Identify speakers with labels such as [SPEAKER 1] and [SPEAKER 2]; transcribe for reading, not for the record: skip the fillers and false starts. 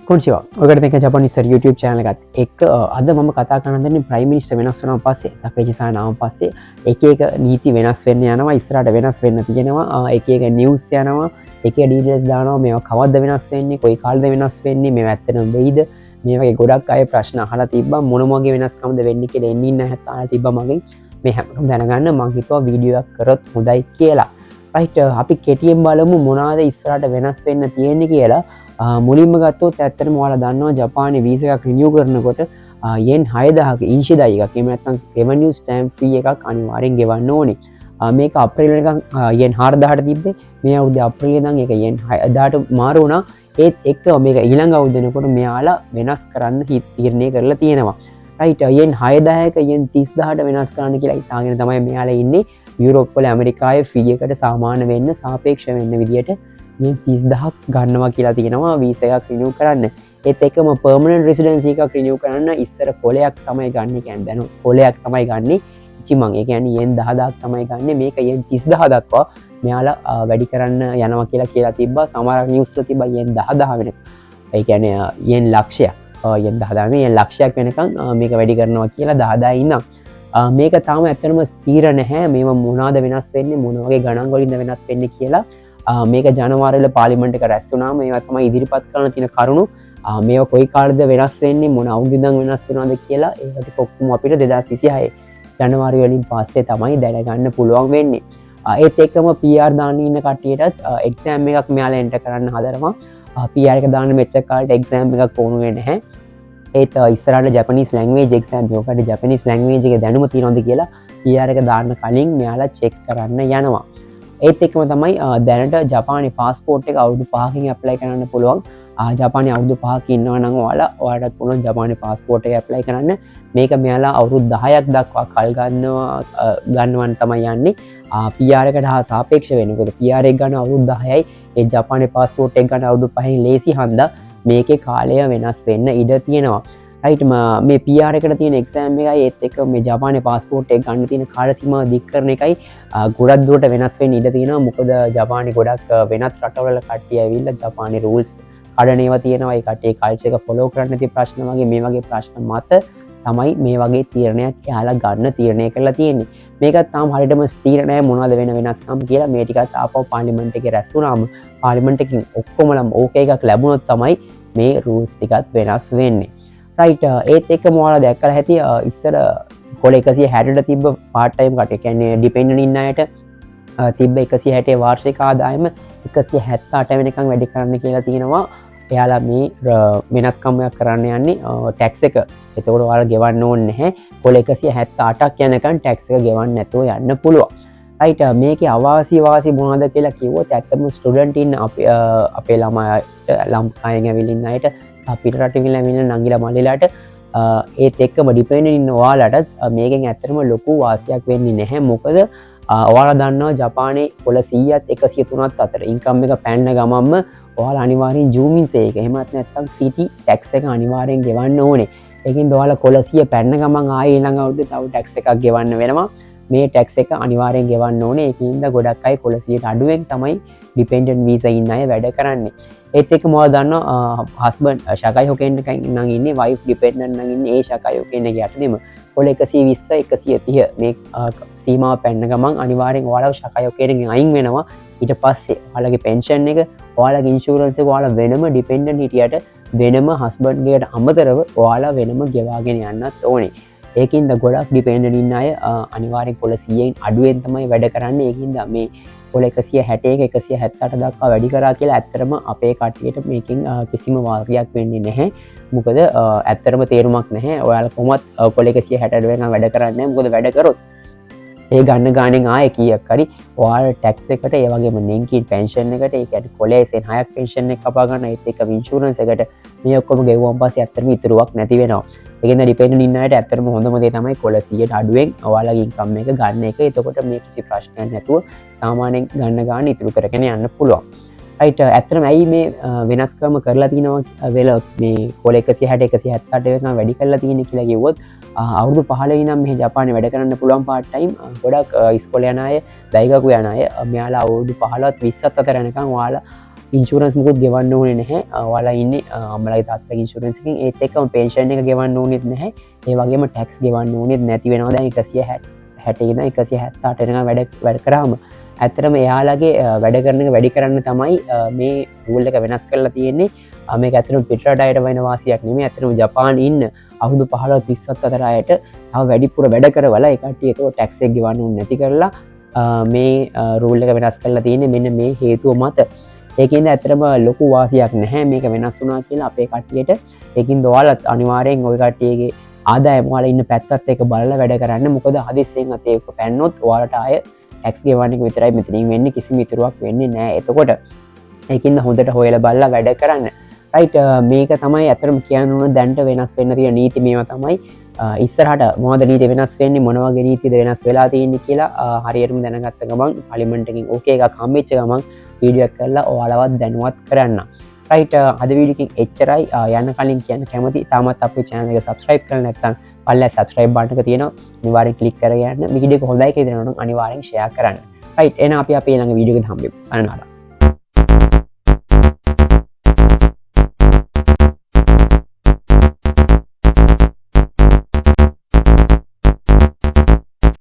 [SPEAKER 1] කොන්චිවා ඔකට දෙක ජපනිස්තර YouTube channel එකත් එක්ක අද මම කතා කරන්න දෙන්නේ ප්‍රයිම් මිනිස්ටර් වෙනස් වුණාන් පස්සේ තකේචිසාන ආවන් පස්සේ එක එක නීති වෙනස් වෙන්න යනවා ඉස්සරහට වෙනස් වෙන්න තියෙනවා එක එක නිවුස් යනවා එක එක ඩීටේල්ස් දානවා මේවා කවද්ද වෙනස් වෙන්නේ කොයි කාලෙද වෙනස් වෙන්නේ මේවා ඇත්තටම වෙයිද මේ වගේ ගොඩක් අය ප්‍රශ්න අහලා තිබ්බා මොන වගේ වෙනස්කම්ද වෙන්නේ කියලා එන්න ඉන්න අහලා තිබ්බා මගෙන් මේ හැමෝම දැනගන්න මම හිතුවා වීඩියෝ එකක් කරොත් හොඳයි කියලා රයිට් අපි කෙටියෙන් බලමු මොනවාද ඉස්සරහට වෙනස් වෙන්න තියෙන්නේ කියලා මුලින්ම ගත්තොත් ඇත්තටම ඔයාලා දන්නවා ජපානයේ වීසා එකක් රිනියු කරනකොට යෙන් 6000ක ඉංශිදායි එකක් එහෙම නැත්නම් රෙවෙනියු ස්ටෑම්ප් ෆී එකක් අනිවාර්යෙන් ගෙවන්න ඕනේ. මේක අප්‍රේල් වෙනකන් යෙන් 4000ට තිබ්බේ. මේ අවුරුද්දේ අප්‍රේල් ඉඳන් ඒක යෙන් 6000ට මාරු වුණා. ඒත් එක්ක මේක ඊළඟ අවුරුද්ද වෙනකොට මෙයාලා වෙනස් කරන්න තීරණය කරලා තියෙනවා. රයිට් යෙන් 6000ක යෙන් 30000ට වෙනස් කරන්න කියලා හිතාගෙන තමයි මෙයාලා ඉන්නේ. යුරෝප් වල ඇමරිකාවේ ෆී එකට සමාන වෙන්න සාපේක්ෂ වෙන්න විදියට මේ 30000ක් ගන්නවා කියලා තියෙනවා වීසා එකක් රිනියු කරන්න. ඒත් එක්කම පර්මනන්ට් රෙසිඩන්සි එකක් රිනියු කරන්න ඉස්සර කොලයක් තමයි ගන්න. කියන්නේ දැන් කොලයක් තමයි ගන්නෙ. ඉචිමන් ඒ කියන්නේ යෙන් 10000ක් තමයි ගන්නෙ. මේක යෙන් 30000 දක්වා මෙයාලා වැඩි කරන්න යනවා කියලා තිබ්බා. සමහර නිවුස් වල තිබ්බා යෙන් 10000 වෙනකම්. ඒ කියන්නේ යෙන් ලක්ෂයක්. යෙන් 10000 නෙවෙයි යෙන් ලක්ෂයක් වෙනකම් මේක වැඩි කරනවා කියලා 10000 ඉන්නම්. මේක තාම ඇත්තටම ස්ථිර නැහැ. මේව මොනවාද වෙනස් වෙන්නේ මොන වගේ ගණන් වලින්ද වෙනස් වෙන්නේ කියලා මේක ජනවාරිවල පාර්ලිමේන්තු එක රැස් වුණා. මේවා තමයි ඉදිරිපත් කරන්න තියෙන කරුණු. මේවා කොයි කාලෙද වෙනස් වෙන්නේ මොන අවුරුද්දෙන් වෙනස් වෙනවද කියලා ඒකට ඔක්කොම අපිට 2026 ජනවාරි වලින් පස්සේ තමයි දැනගන්න පුළුවන් වෙන්නේ. ඒත් එක්කම PR දාන්න ඉන්න කට්ටියටත් එක්සෑම් එකක් මෙයාලා එන්ටර් කරන්න හදනවා. PR එක දාන්න මෙච්චර කාලෙට එක්සෑම් එකක් ඕනුනේ නැහැ. ඒත් ඉස්සරහට ජපනීස් ලැන්ග්වේජ් එක්සෑම් එකකට ජපනීස් ලැන්ග්වේජ් එකේ දැනුම තියෙනවද කියලා PR එක දාන්න කලින් මෙයාලා චෙක් කරන්න යනවා. ඒත් එක්කම තමයි දැනට ජපානයේ පාස්පෝර්ට් එක අවුරුදු 5කින් ඇප්ලයි කරන්න පුළුවන්. ජපානයේ අවුරුදු 5ක ඉන්නවා නම් ඔයාලටත් පුළුවන් ජපානයේ පාස්පෝර්ට් එක ඇප්ලයි කරන්න. මේක මෙයාලා අවුරුදු 10ක් දක්වා කල් ගන්නවන් තමයි යන්නේ. PR එකට හා සාපේක්ෂ වෙනකොට PR එක ගන්න අවුරුදු 10යි ඒ ජපානයේ පාස්පෝර්ට් එක ගන්න අවුරුදු 5න් ලේසි හන්දා මේකේ කාලය වෙනස් වෙන්න ඉඩ තියෙනවා. රයිට් මේ PR එකට තියෙන එක්සෑම් එකයි ඒත් එක්ක මේ ජපානයේ පාස්පෝර්ට් එක ගන්න තියෙන කාල සීමාව දික් කරන එකයි ගොඩක් දුරට වෙනස් වෙන්න ඉඩ තියෙනවා. මොකද ජපානයේ ගොඩක් වෙනත් රටවල කට්ටිය ඇවිල්ලා ජපානයේ රූල්ස් කඩන ඒවා තියෙනවා. ඒ කට්ටිය කල්චර් එක ෆලෝ කරන්න නැති ප්‍රශ්න වගේ මේ වගේ ප්‍රශ්න මත තමයි මේ වගේ තීරණයක් එයාලා ගන්න තීරණය කරලා තියෙන්නේ. මේකත් තාම හරියටම ස්ථිර නැහැ මොනවද වෙන වෙනස්කම් කියලා. මේ ටිකත් ආපහු පාර්ලිමේන්තු එකේ රැස් වුණාම පාර්ලිමේන්තු එකකින් ඔක්කොමලම ඕකේ එකක් ලැබුණොත් තමයි මේ රූල්ස් ටිකත් වෙනස් වෙන්නේ. රයිට් ඒත් එක්කම ඔයාලා දැක්කලා ඇති ඉස්සර කොල 160ට තිබ්බ පාර්ට් ටයිම් කට්ටිය කියන්නේ ඩිපෙන්ඩන්ට් ඉන්න අයට තිබ්බ 160 වාර්ෂික ආදායම 178 වෙනකන් වැඩි කරන්න කියලා තියෙනවා. එයාලා මේ වෙනස්කම්යක් කරන්න යන්නේ ටැක්ස් එක. එතකොට ඔයාලා ගෙවන්න ඕනේ නැහැ. කොල 178ක් යනකන් ටැක්ස් එක ගෙවන්න නැතුව යන්න පුළුවන්. රයිට් මේකේ අවාසි මොනවද කියලා කිව්වොත් ඇත්තටම ස්ටුඩන්ට් ඉන්න අපේ ළමයිට ලම්කායෙන් ඇවිල්ලා ඉන්න අයට අපිට රටවිල ඇවිල්ලා නංගිලා මල්ලිලාට ඒත් එක්කම ඩිපෙන්ඩන්ට් ඉන්න ඔයාලට මේකෙන් ඇත්තටම ලොකු වාසියක් වෙන්නේ නැහැ. මොකද ඔයාලා දන්නවා ජපානයේ කොළ 100ත් 103ත් අතර ඉන්කම් එක පැන්න ගමන්ම ඔයාලා අනිවාර්යෙන් ජූමින්ස් එක එහෙම නැත්නම් සිටි ටැක්ස් එක අනිවාර්යෙන් ගෙවන්න ඕනේ. ඒකින්ද ඔයාලා කොළ 100 පැන්න ගමන් ආයේ ඊළඟ අවුරුද්දේ තව ටැක්ස් එකක් ගෙවන්න වෙනවා. මේ ටැක්ස් එක අනිවාර්යෙන් ගෙවන්න ඕනේ. ඒකින්ද ගොඩක් අය කොළ 100ට අඩුවෙන් තමයි ඩිපෙන්ඩන්ට් වීසා ඉන්න අය වැඩ කරන්නේ. ඒත් එක්ක මොකද දන්නවා හස්බන්ඩ් ශකයි හොකෙන් එකක් නම් ඉන්නේ වයිෆ් ඩිපෙන්ඩන්ට් නම් ඉන්නේ ඒ ශකයි හොකෙන් එක යටතේම කොළ 120 130 මේ සීමාව පැන්න ගමන් අනිවාර්යෙන් ඔයාලා ශකයි හොකෙන් එකෙන් අයින් වෙනවා. ඊට පස්සේ ඔයාලගේ පෙන්ෂන් එක ඔයාලගේ ඉන්ෂුරන්ස් එක ඔයාලා වෙනම ඩිපෙන්ඩන්ට් හිටියට වෙනම හස්බන්ඩ්ගේට අමතරව ඔයාලා වෙනම ගෙවාගෙන යන්නත් ඕනේ. ඒකින්ද ගොඩක් ඩිපෙන්ඩන්ට් ඉන්න අය අනිවාර්යෙන් කොළ 100න් අඩුවෙන් තමයි වැඩ කරන්නේ. ඒකින්ද මේ කොළ 161 178 දක්වා වැඩි කරා කියලා ඇත්තටම අපේ කට්ටියට මේකෙන් කිසිම වාසියක් වෙන්නේ නැහැ. මොකද ඇත්තටම තේරුමක් නැහැ. ඔයාලා කොහොමත් කොළ 160 වෙනකම් වැඩ කරන්නේ නැහැ. මොකද වැඩ කරොත් ඒ ගන්න ගානෙන් ආයේ කීයක් හරි ඔයාලා ටැක්ස් එකට ඒ වගේම නෙන්කින් පෙන්ෂන් එකට ඒ කියන්නේ කොළ 6ක් පෙන්ෂන් එක කපා ගන්න ඒත් එක්ක ඉන්ෂුරන්ස් එකට මේ ඔක්කොම ගෙවුවන් පස්සේ ඇත්තටම ඉතුරුවක් නැති වෙනවා. ඒකෙන්ද ඩිපෙන්ඩන්ට් ඉන්න අයට ඇත්තටම හොඳම දේ තමයි කොළ 100ට අඩුවෙන් ඔයාලගේ ඉන්කම් එක ගන්න එක. එතකොට මේ කිසි ප්‍රශ්නයක් නැතුව සාමාන්‍යයෙන් ගන්න ගාන ඉතුරු කරගෙන යන්න පුළුවන්. රයිට් ඇත්තටම ඇයි මේ වෙනස්කම කරලා තිනවා වෙලා මේ කොළ 160 178 වෙනකම් වැඩි කරලා තියෙන්නේ කියලා කිව්වොත් අවුරුදු 15 ඉඳන් මේ ජපානයේ වැඩ කරන්න පුළුවන් පාර්ට් ටයිම් ගොඩක් ඉස්කෝලේ යන අය, දෛගකු යන අය මෙයාලා අවුරුදු 15ත් 20ත් අතර යනකම් ඔයාලා ඉන්ශුරන්ස් මුකුත් ගෙවන්න ඕනේ නැහැ. ඔයාලා ඉන්නේ අම්මලාගේ තාත්තලාගේ ඉන්ශුරන්ස් එකකින් ඒත් එක්කම පෙන්ෂන් එක ගෙවන්න ඕනෙත් නැහැ. ඒ වගේම ටැක්ස් ගෙවන්න ඕනෙත් නැති වෙනවා. දැන් 160 ඉඳන් 178 වෙනකම් වැඩ කරාම ඇත්තටම එයාලගේ වැඩ කරන එක වැඩි කරන්න තමයි මේ රූල් එක වෙනස් කරලා තියෙන්නේ. මේක ඇත්තටම පිටරට අයට වෙන වාසියක් නෙමෙයි. ඇත්තටම ජපානයේ ඉන්න අවුරුදු 15 30ත් අතර අයට තව වැඩිපුර වැඩ කරවලා ඒ කට්ටිය ඒක ටැක්ස් එක ගෙවන්න ඕනේ නැති කරලා මේ රූල් එක වෙනස් කරලා තියෙන්නේ මෙන්න මේ හේතුව මත. ඒකින්ද ඇත්තටම ලොකු වාසියක් නැහැ මේක වෙනස් වුණා කියලා අපේ කට්ටියට. ඒකින්ද ඔයාලත් අනිවාර්යෙන් ওই කට්ටියගේ ආදායම ඔයාලා ඉන්න පැත්තත් එක බලලා වැඩ කරන්න. මොකද හදිස්සියෙන් අතේ එක පැන්නොත් ඔයාලට ආය ටැක්ස් ගෙවන්න එක විතරයි මෙතනින් වෙන්නේ. කිසිම ඉතුරුවක් වෙන්නේ නැහැ. එතකොට ඒකින්ද හොඳට හොයලා බලලා වැඩ කරන්න. රයිට් මේක තමයි ඇත්තටම කියන්න ඕන දැන්ට වෙනස් වෙන්න තියෙන නීති මේවා තමයි. ඉස්සරහට මොනවද නීති වෙනස් වෙන්නේ මොන වගේ නීතිද වෙනස් වෙලා තියෙන්නේ කියලා හරියටම දැනගත්ත ගමන් පාර්ලිමේන්තු එකකින් ඕකේ එකක් හම්බෙච්ච ගමන් වීඩියෝ එකක් කරලා ඔයාලවත් දැනුවත් කරන්න. රයිට් අද වීඩියෝ එකකින් එච්චරයි. යන්න කලින් කියන්න කැමති තාමත් අපේ channel එක subscribe කරලා නැත්නම් පල්ලෙහා subscribe button එක තියෙනවා. අනිවාර්යෙන් click කරගෙන යන්න. මේ වීඩියෝ එක හොඳයි කියලා දෙනවා නම් අනිවාර්යෙන් share කරන්න. රයිට් එහෙනම් අපි ඊළඟ වීඩියෝ එකෙන් හම්බෙමු. සයනාරා.